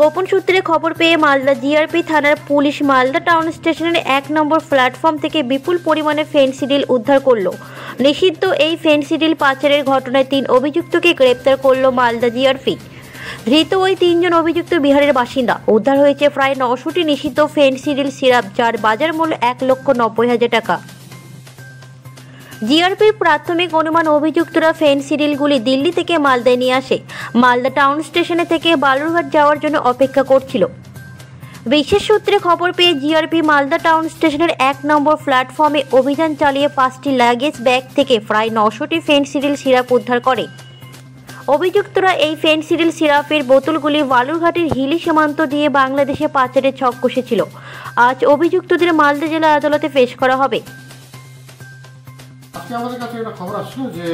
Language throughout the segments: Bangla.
গোপন সূত্রে খবর পেয়ে মালদা জিআরপি থানার পুলিশ মালদা টাউন স্টেশনের 1 নম্বর প্ল্যাটফর্ম থেকে বিপুল পরিমাণে ফেনসিডিল উদ্ধার করল। নিষিদ্ধ এই ফেনসিডিল পাচারের ঘটনায় 3 অভিযুক্তকে গ্রেপ্তার করল মালদা জিআরপি। ধৃত ওই 3 জন অভিযুক্ত বিহারের বাসিন্দা। উদ্ধার হয়েছে প্রায় 900টি নিষিদ্ধ ফেনসিডিল সিরাপ, যার বাজার মূল্য 1,90,000 টাকা। জিআরপির প্রাথমিক অনুমান অভিযুক্তরা ফেনসিডিলগুলি দিল্লি থেকে মালদায় নিয়ে আসে। মালদা টাউন স্টেশনে থেকে বালুরঘাট যাওয়ার জন্য অপেক্ষা করছিল। বিশেষ সূত্রে খবর পেয়ে জিআরপি মালদা টাউন স্টেশনের 1 নম্বর প্ল্যাটফর্মে অভিযান চালিয়ে 5টি লাগেজ ব্যাগ থেকে প্রায় 900টি ফেনসিডিল সিরাপ উদ্ধার করে। অভিযুক্তরা এই ফেনসিডিল সিরাপের বোতলগুলি বালুরঘাটের হিলি সীমান্ত দিয়ে বাংলাদেশে পাচারের ছক কষেছিল। আজ অভিযুক্তদের মালদা জেলা আদালতে পেশ করা হবে। আজকে আমাদের কাছে একটা খবর আসলো যে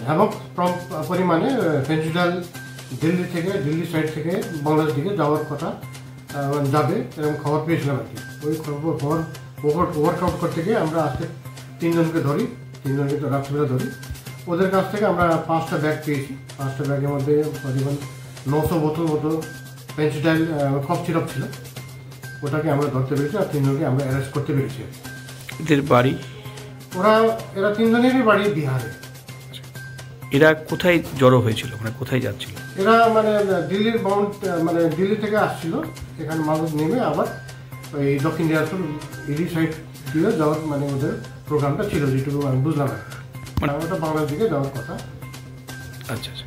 ব্যাপক পরিমাণে ফেনসিডিল দিল্লি সাইড থেকে বাংলাদেশ দিকে যাওয়ার কথা যাবে এরকম খবর পেয়েছিলাম আর কি। ওই খবর ওভারকাউট করতে গিয়ে আমরা আজকে 3 জনকে ধরি, 3 জনকে রাত্রিবেলা ধরি। ওদের কাছ থেকে আমরা 5টা ব্যাগ পেয়েছি। 5টা ব্যাগের মধ্যে তকরিবান 900 বোতল মতো ফেনসিডিল কফ সিরাপ ছিল। ওটাকে আমরা ধরতে পেরেছি আর 3 জনকে আমরা অ্যারেস্ট করতে পেরেছি। এদের বাড়ি? এরা 3 জনেরই বাড়ি বিহারে। এরা কোথায় জড়ো হয়েছিল, মানে কোথায় যাচ্ছিল? এরা দিল্লি থেকে আসছিল, এখানে মালদা নেমে আবার ওই দক্ষিণ দিনাজপুর হিলি সাইড দিয়ে যাওয়ার ওদের প্রোগ্রামটা ছিল, যেটুকু আমি বুঝলাম। ওটা বাংলার দিকে যাওয়ার কথা। আচ্ছা আচ্ছা।